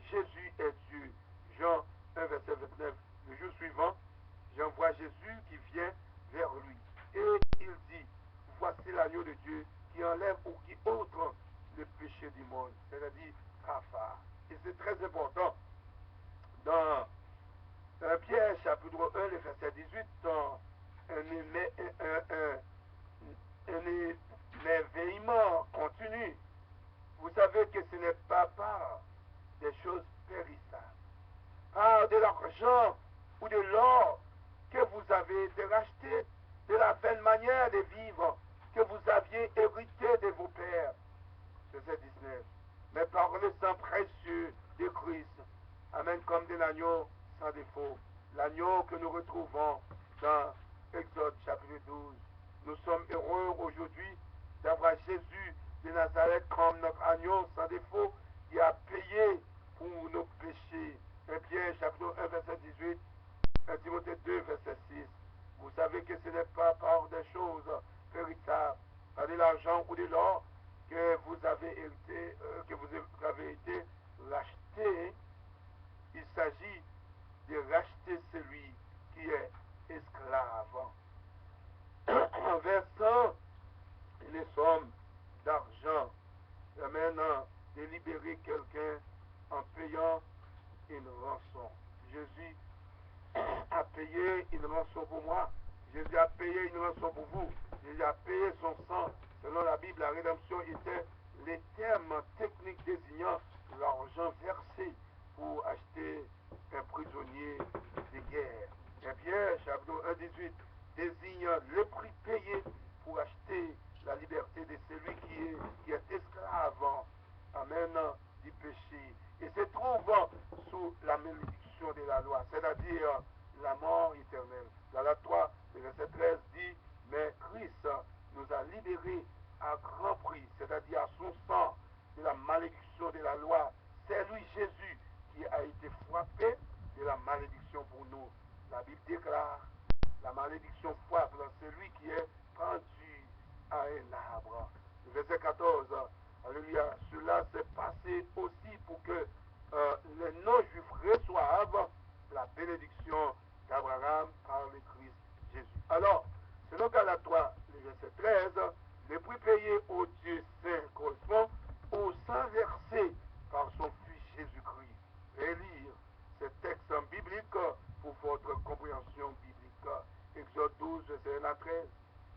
Jésus est Dieu. Jean 1 verset 29. Le jour suivant, Jean voit Jésus qui vient vers lui. Et il dit, voici l'agneau de Dieu qui enlève ou qui ôte le péché du monde. C'est-à-dire, Rafa. Et c'est très important. Dans Pierre chapitre 1, le verset 18, un éveillement continu. Vous savez que ce n'est pas par des choses périssables, par de l'argent ou de l'or que vous avez été racheté, de la vaine manière de vivre que vous aviez hérité de vos pères. Verset 19. Mais par le sang précieux de Christ, amen, comme de l'agneau sans défaut, l'agneau que nous retrouvons dans Exode chapitre 12. Nous sommes heureux aujourd'hui d'avoir Jésus de Nazareth comme notre agneau sans défaut qui a payé pour nos péchés. 1 Pierre chapitre 1 verset 18, 1 Timothée 2 verset 6. Vous savez que ce n'est pas par des choses périssables, par de l'argent ou de l'or que vous avez hérité, que vous avez été racheté. Il s'agit de racheter celui qui est esclave. En versant les sommes d'argent, maintenant de libérer quelqu'un en payant une rançon. Jésus a payé une rançon pour moi. Jésus a payé une rançon pour vous. Jésus a payé son sang. Selon la Bible, la rédemption était les termes techniques désignant l'argent versé pour acheter un prisonnier de guerre. Et Pierre, chapitre chapitre 1, 18, désigne le prix payé pour acheter la liberté de celui qui est esclave, amen, du péché, et se trouve sous la malédiction de la loi, c'est-à-dire la mort éternelle. Galates 3, le verset 13 dit, mais Christ nous a libérés à grand prix, c'est-à-dire à son sang, de la malédiction de la loi. C'est lui, Jésus, qui a été frappé de la malédiction pour nous. La Bible déclare, la malédiction frappe celui qui est pendu à un arbre. Le verset 14, alléluia, cela s'est passé aussi pour que les non-juifs reçoivent la bénédiction d'Abraham par le Christ Jésus. Alors, selon Galates 3, le verset 13, le prix payé au Dieu saint correspond au sang versé par son Fils Jésus-Christ. Relire ces textes bibliques pour votre compréhension biblique. Exode 12, verset 1 à 13.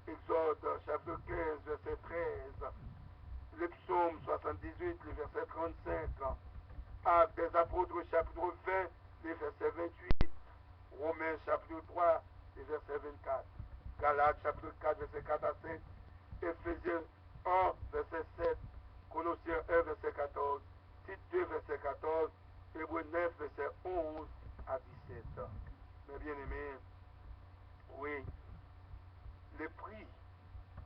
Exode chapitre 15, verset 13. Le psaume 78, le verset 35. Actes des apôtres, chapitre 20, le verset 28. Romains chapitre 3, le verset 24. Galates chapitre 4, verset 4 à 5. Éphésiens 1, verset 7. Colossiens 1, verset 14. Tite 2, verset 14. Hébreux 9, verset 11 à 17. Mes bien-aimés, oui, le prix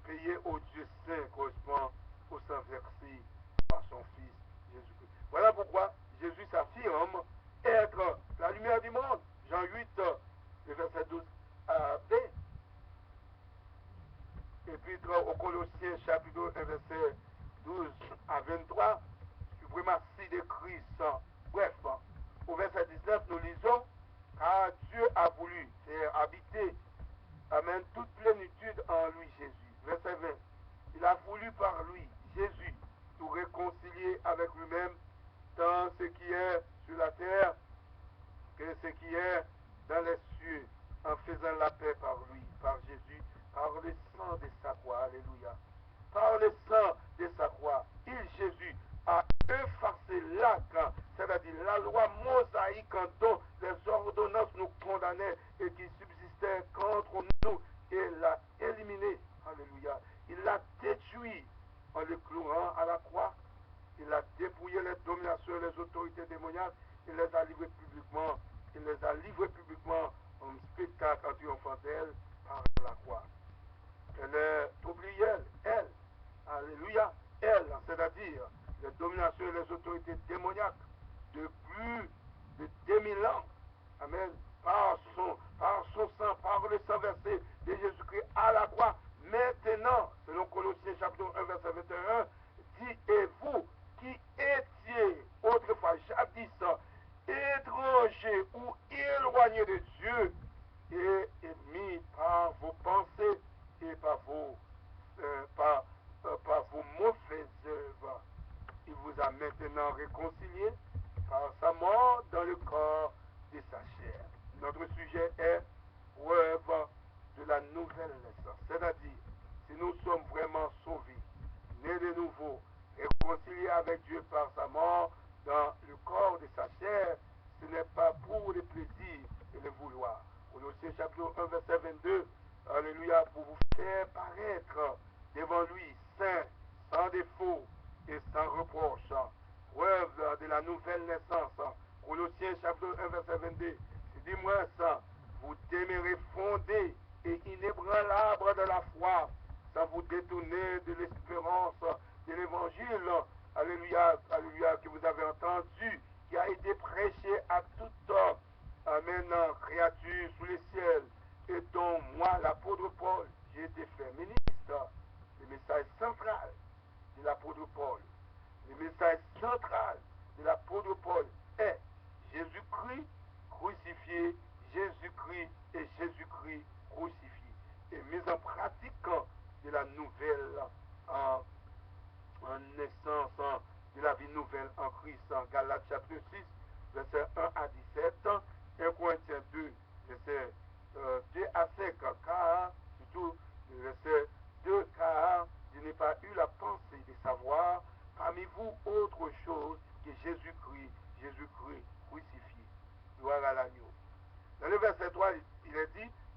payé au Dieu saint correspond au sang versé par son Fils Jésus-Christ. Voilà pourquoi Jésus s'affirme être la lumière du monde. Jean 8, le verset 12 à B. Épître aux Colossiens, chapitre 1, verset 12 à 23. Suprématie de Christ. Bref, au verset 19, nous lisons, car Dieu a voulu faire habiter, amen, toute plénitude en lui, Jésus. Verset 20, il a voulu par lui, Jésus, nous réconcilier avec lui-même, tant ce qui est sur la terre que ce qui est dans les cieux, en faisant la paix par lui, par Jésus, par le sang de sa croix. Alléluia. Par le sang de sa croix, Jésus, a effacé l'acte, c'est-à-dire la loi mosaïque dont les ordonnances nous condamnaient et qui subsistait contre nous, et l'a éliminé. Alléluia. Il l'a détruit en le clouant à la croix. Il a dépouillé les dominations et les autorités démoniaques. Il les a livrées publiquement. Il les a livrées publiquement en spectacle en triomphant d'elle par la croix. Elle est oubliée, elle. Alléluia. Elle, c'est-à-dire les dominations et les autorités démoniaques de plus de 2000 ans. Amen. Par son sang, par le sang versé de Jésus-Christ à la croix. Maintenant, selon Colossiens chapitre 1, verset 21, dit, et vous qui étiez autrefois jadis étrangers ou éloignés de Dieu et ennemis par vos pensées et par vos mauvaises œuvres, il vous a maintenant réconciliés par sa mort dans le corps de sa chair. Notre sujet est preuve de la nouvelle naissance, c'est-à-dire si nous sommes vraiment sauvés, nés de nouveau, réconciliés avec Dieu par sa mort dans le corps de sa chair, ce n'est pas pour le plaisir et le vouloir. Colossiens chapitre 1, verset 22, alléluia, pour vous faire paraître devant lui saint, sans défaut et sans reproche. Preuve de la nouvelle naissance. Colossiens chapitre 1, verset 22. C'est dis-moi ça, vous demeurez fondés et inébranlables de la foi, sans vous détourner de l'espérance de l'évangile, alléluia, alléluia, que vous avez entendu, qui a été prêché à toute amen, créature sous les ciels, et dont moi, l'apôtre Paul, j'ai été fait ministre. Le message central de l'apôtre Paul, le message central de l'apôtre Paul est Jésus-Christ crucifié, Jésus-Christ et Jésus-Christ crucifié, et mise en pratique de la nouvelle en naissance de la vie nouvelle en Christ. Galates chapitre 6, verset 1 à 17, 1 Corinthiens 2, verset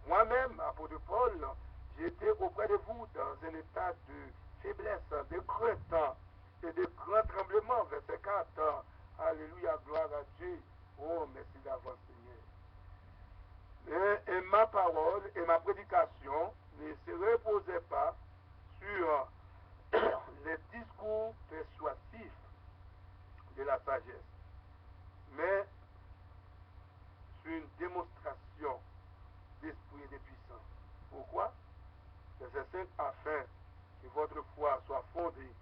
Moi-même, apôtre Paul, j'ai été auprès de vous dans un état de faiblesse, de crainte et de grand tremblement. Verset 4. Alléluia, gloire à Dieu. Oh, merci d'avance, Seigneur. Et ma parole et ma prédication ne se reposaient pas sur les discours persuasifs de la sagesse, mais sur une démonstration d'esprit et de puissance. Pourquoi? Verset 5, afin que votre foi soit fondée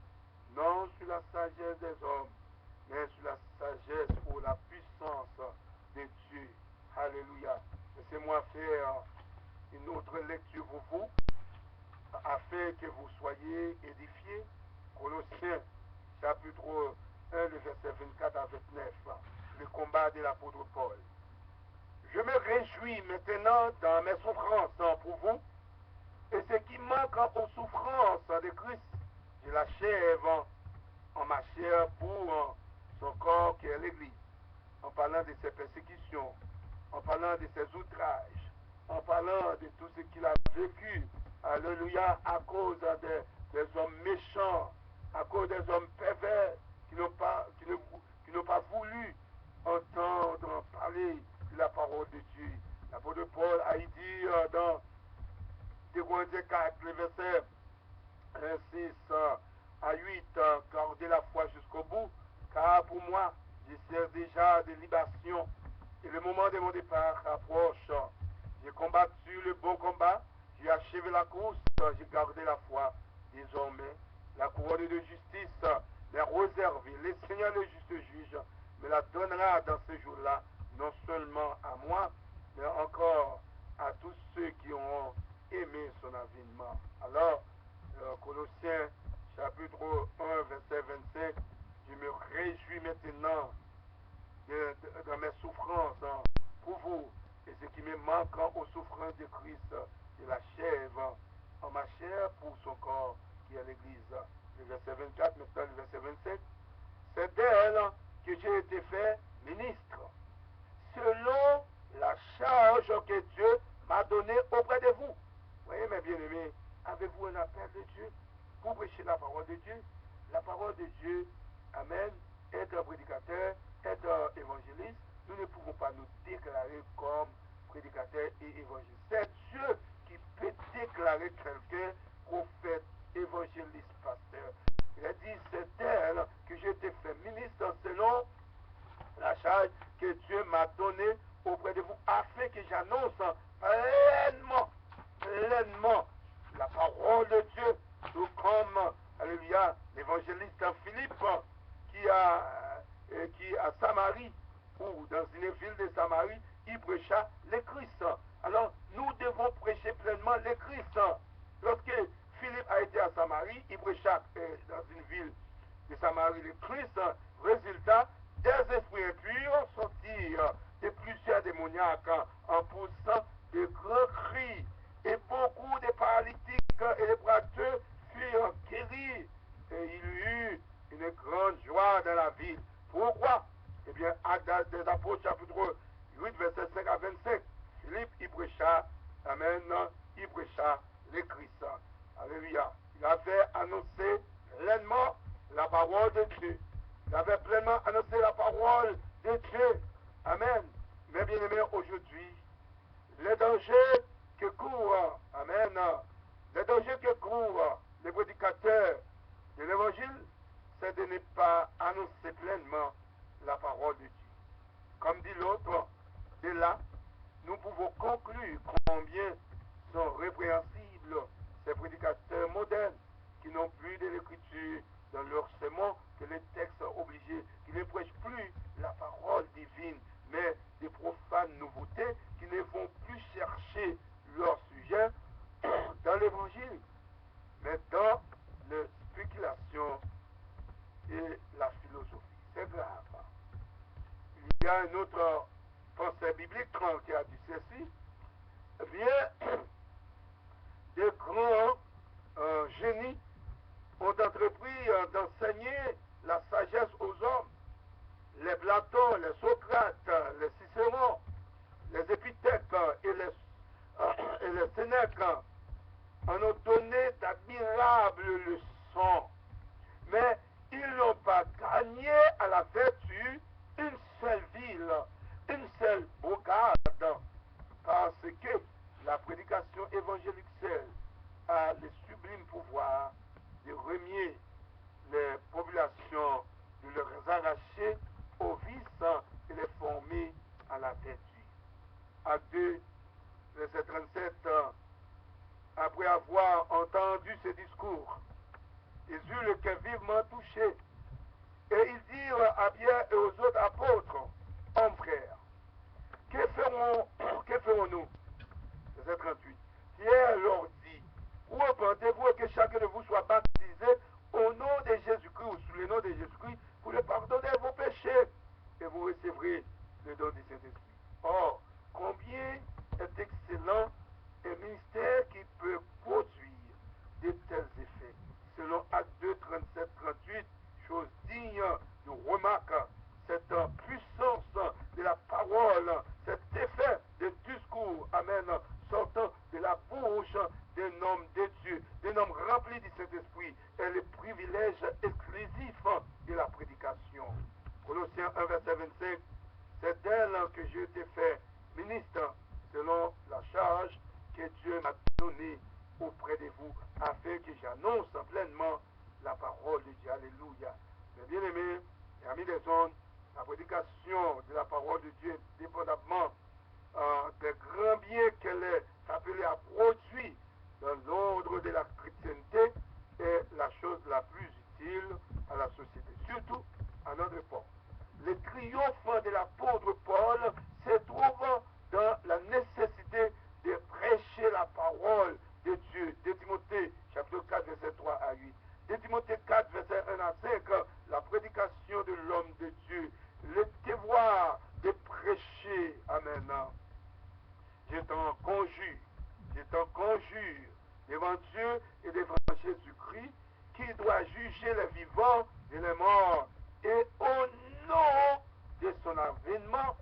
non sur la sagesse des hommes, mais sur la sagesse ou la puissance de Dieu. Alléluia. Laissez-moi faire une autre lecture pour vous, afin que vous soyez édifiés. Colossiens, chapitre 1, le verset 24 à 29, le combat de l'apôtre Paul. Je me réjouis maintenant dans mes souffrances pour vous, et ce qui manque aux souffrances de Christ, je l'achève en ma chair pour son corps qui est l'Église, en parlant de ses persécutions, en parlant de ses outrages, en parlant de tout ce qu'il a vécu, alléluia, à cause des hommes méchants, à cause des hommes pervers qui n'ont pas voulu entendre parler de la parole de Dieu. L'apôtre Paul a dit dans 2 Corinthiens 4, le verset 6 à 8, gardez la foi jusqu'au bout, car pour moi, je sers déjà de libation et le moment de mon départ approche. J'ai combattu le bon combat, j'ai achevé la course, j'ai gardé la foi. Désormais, la couronne de justice m'est réservée. Le Seigneur, le juste juge, me la donnera dans ce jour-là, non seulement à moi, mais encore à tous ceux qui auront aimé son avènement. Alors, Colossiens, chapitre 1, verset 25, je me réjouis maintenant dans mes souffrances pour vous, et ce qui me manque aux souffrances de Christ, je l'achève en ma chair pour son corps qui est l'Église. Le verset 24, maintenant le verset 25. C'est d'elle que j'ai été fait ministre, selon la charge que Dieu m'a donnée auprès de vous. Voyez mes bien-aimés, avez-vous un appel de Dieu pour prêcher la parole de Dieu? La parole de Dieu, amen, être prédicateur, être évangéliste, nous ne pouvons pas nous déclarer comme prédicateur et évangéliste. C'est Dieu qui peut déclarer quelqu'un prophète, évangéliste, pasteur. Il a dit, c'est d'elle que j'ai été fait ministre selon la charge que Dieu m'a donnée auprès de vous, afin que j'annonce pleinement la parole de Dieu, tout comme, alléluia, l'évangéliste Philippe qui à Samarie, ou dans une ville de Samarie, il prêcha le Christ. Alors, nous devons prêcher pleinement le Christ. Lorsque Philippe a été à Samarie, il prêcha dans une ville de Samarie le Christ. Résultat, des esprits impurs sortirent de plusieurs démoniaques en poussant de grands cris. Et beaucoup de paralytiques et de boiteux furent guéris. Et il y eut une grande joie dans la ville. Pourquoi? Eh bien, Actes des Apôtres, chapitre 8, verset 5 à 25, Philippe, il prêcha, amen, il prêcha le Christ. Alléluia. Il avait annoncé pleinement la parole de Dieu. Il avait pleinement annoncé la parole de Dieu. Amen. Mes bien-aimés, aujourd'hui, les dangers que courent, amen, les dangers que courent les prédicateurs de l'évangile, c'est de ne pas annoncer pleinement la parole de Dieu. Comme dit l'autre, de là, nous pouvons conclure combien sont répréhensibles ces prédicateurs modernes qui n'ont plus de l'écriture dans leur sermon que les textes obligés, qui ne prêchent plus la parole divine, mais des profanes nouveautés qui ne vont plus chercher Sénèque en ont donné d'admirables leçons, mais ils n'ont pas gagné à la vertu une seule ville, une seule bourgade, parce que la prédication évangélique seule a le sublime pouvoir de renier les populations, de leur arracher au vice et les former à la vertu. Acte 2, verset 37, après avoir entendu ce discours, ils eurent le cœur vivement touché, et ils dirent à Pierre et aux autres apôtres, hommes frères, que ferons-nous? Verset 38. Pierre leur dit, repentez-vous et que chacun de vous soit baptisé au nom de Jésus-Christ ou sous le nom de Jésus-Christ pour le pardon de vos péchés, et vous recevrez le don du Saint-Esprit. Or, combien est excellent un ministère qui peut produire de tels effets. Selon Acte 2, 37, 38, chose digne de remarque, cette puissance de la parole, cet effet de discours, amen, sortant de la bouche d'un homme de Dieu, d'un homme rempli du Saint-Esprit, est le privilège exclusif de la prédication. Colossiens 1, verset 25, c'est d'elle que je t'ai fait ministre selon la charge que Dieu m'a donnée auprès de vous, afin que j'annonce pleinement la parole de Dieu. Alléluia. Mes bien-aimés, et amis des ondes, la prédication de la parole de Dieu, dépendamment des grands biens qu'elle est appelée à produire dans l'ordre de la chrétienté, est la chose la plus utile à la société, surtout à notre époque. Le triomphe de l'apôtre Paul se trouve dans la nécessité de prêcher la parole de Dieu. De Timothée, chapitre 4, verset 3 à 8. De Timothée 4, verset 1 à 5, la prédication de l'homme de Dieu, le devoir de prêcher. Amen. Je t'en conjure devant Dieu et devant Jésus-Christ, qui doit juger les vivants et les morts, et au nom de son avènement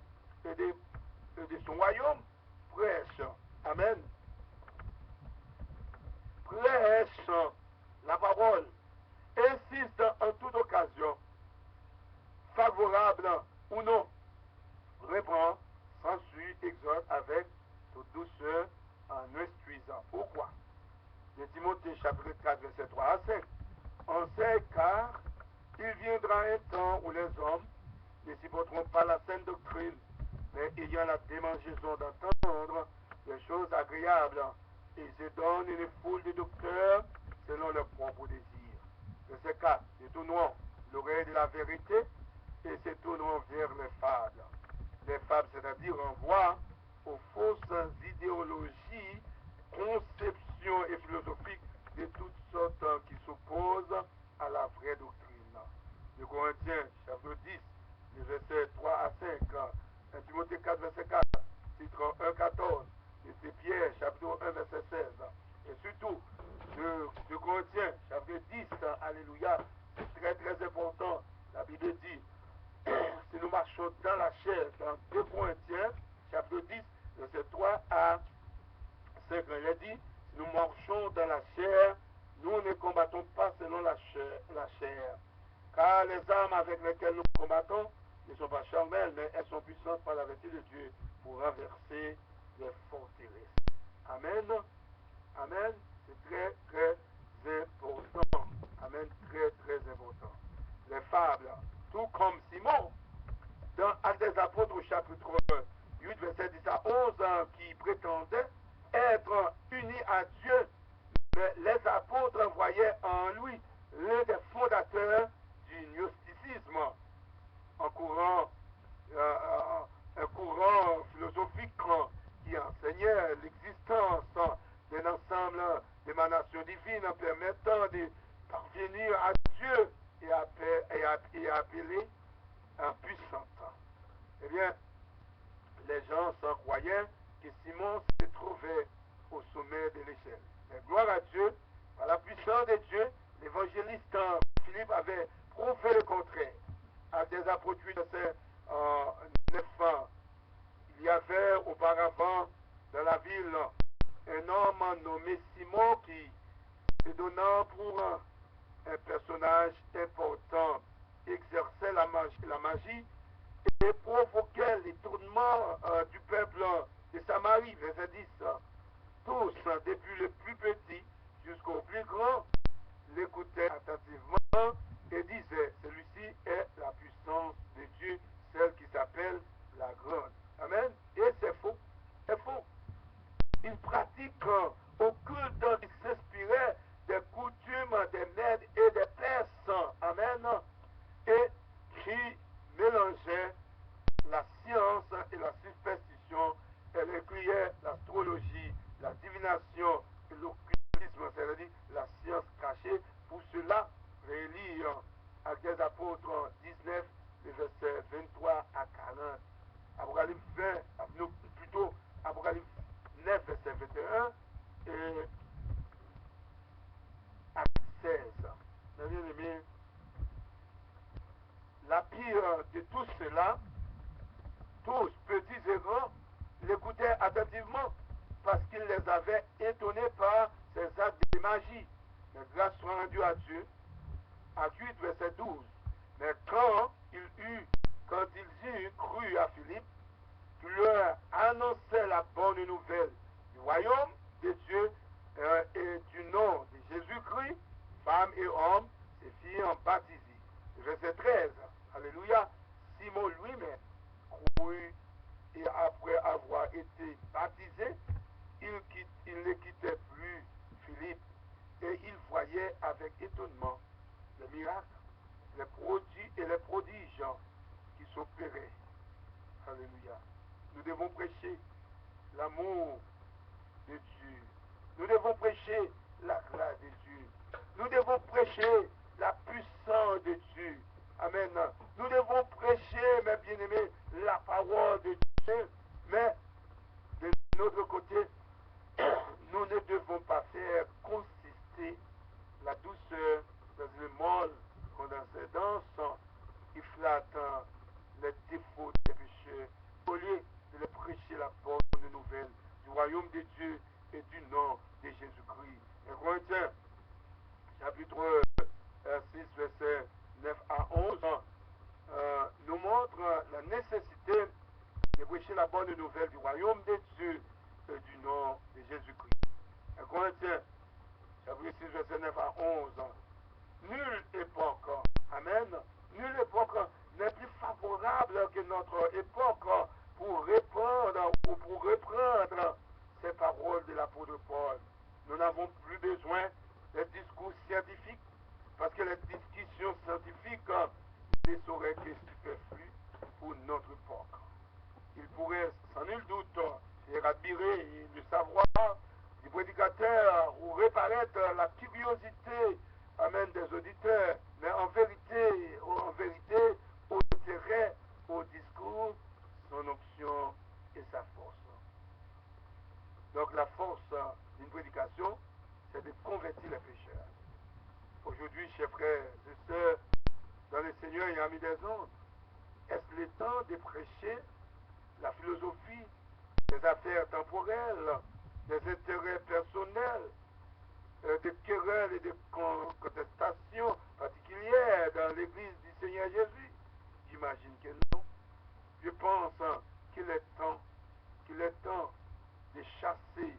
et de son royaume, prêche. Amen. Prêche la parole. Insiste en toute occasion, favorable ou non. Reprend, s'ensuit, exhorte avec toute douceur en instruisant. Pourquoi? De Timothée chapitre 4, verset 3 à 5. On sait car il viendra un temps où les hommes ne supporteront pas la saine doctrine, mais ayant la démangeaison d'entendre des choses agréables, ils se donnent une foule de docteurs selon leurs propres désirs. Verset 4. Détournons l'oreille de la vérité et se tourneront vers les fables. Les fables, c'est-à-dire renvoient aux fausses idéologies, conceptions et philosophiques de toutes sortes qui s'opposent à la vraie doctrine. De Corinthiens, chapitre 10, les versets 3 à 5, 1 Timothée 4, verset 4, titre 1, 14, de Pierre, chapitre 1, verset 16, et surtout de Corinthiens, chapitre 10, alléluia, c'est très très important. La Bible dit, si nous marchons dans la chair, dans 2 Corinthiens, chapitre 10, verset 3 à 5, il a dit, si nous marchons dans la chair, nous ne combattons pas selon la chair. Car les armes avec lesquelles nous combattons ne sont pas charnelles, mais elles sont puissantes par la vertu de Dieu pour renverser les forteresses. Amen. Amen. C'est très, très important. Amen. Très, très important. Les fables, tout comme Simon, dans Actes des Apôtres au chapitre 8, verset 10 à 11, qui prétendait être unis à Dieu, mais les apôtres voyaient en lui l'un des fondateurs du gnosticisme, un courant philosophique qui enseignait l'existence d'un ensemble d'émanations divines permettant de parvenir à Dieu et appeler un puissant. Eh bien, les gens s'en croyaient que Simon se trouvait au sommet de l'échelle. Mais gloire à Dieu, par la puissance de Dieu, l'évangéliste Philippe avait prouvé le contraire. À des apôtres, verset 9 ans, il y avait auparavant dans la ville un homme Aimé Simon qui se donnant pour un personnage important, exerçait la magie et provoquait l'étonnement du peuple de Samarie, verset 10. Tous, depuis le plus petit jusqu'au plus grand, l'écoutaient attentivement et disaient, celui-ci est la puissance de Dieu, celle qui s'appelle la grande. Amen. Et c'est faux. C'est faux. Ils pratiquent au culte qui s'inspirait des coutumes des Mèdes et des Perses. Amen. Et qui mélangeaient la science et la superstition. Elle incluait l'astrologie, la divination et l'occultisme, c'est-à-dire la science cachée. Pour cela, relire Actes des Apôtres 19, les versets 23 à 40. Apocalypse 20, plutôt Apocalypse 9, verset 21 et Acte 16. Bien aimé, la pire de tout cela, tous, petits et grands, l'écoutaient attentivement parce qu'il les avait étonnés par ses actes de magie. Mais grâce soit rendue à Dieu. Acte 8, verset 12. Mais quand ils eurent cru à Philippe, qui leur annonçait la bonne nouvelle du royaume de Dieu et du nom de Jésus-Christ, femmes et hommes se firent baptisés. Verset 13. Alléluia. Simon lui-même crut et après avoir été baptisé, il ne quittait plus Philippe et il voyait avec étonnement les miracles, les produits et les prodiges qui s'opéraient. Alléluia. Nous devons prêcher l'amour de Dieu. Nous devons prêcher la grâce de Dieu. Nous devons prêcher la puissance de Dieu. Amen. Nous devons prêcher, mes bien-aimés, la parole de Dieu. Mais de notre côté, nous ne devons pas faire consister la douceur dans une molle condensée dans sang qui flatte les défauts des pécheurs, au lieu de les prêcher la bonne nouvelle du royaume de Dieu et du nom de Jésus-Christ. Et Corinthiens, chapitre 6, verset 9 à 11, nous montre la nécessité de prêcher la bonne nouvelle du royaume de Dieu et du nom de Jésus-Christ. Et Corinthiens, chapitre 6, verset 9 à 11, nulle époque, amen, nulle époque n'est plus favorable que notre époque pour répandre ou pour reprendre ces paroles de l'apôtre Paul. Nous n'avons plus besoin des discours scientifiques parce que les discussions scientifiques ne sauraient que superflues pour notre époque. Il pourrait sans nul doute faire admirer le savoir du prédicateur ou reparaître la curiosité, amen, des auditeurs, mais en vérité, ôterait au discours son option et sa force. Donc la force d'une prédication, c'est de convertir les pécheurs. Aujourd'hui, chers frères et sœurs, dans le Seigneur et amis des ondes, est-ce le temps de prêcher la philosophie des affaires temporelles, des intérêts personnels, des querelles et des contestations particulières dans l'Église du Seigneur Jésus? J'imagine que non. Je pense qu'il est temps de chasser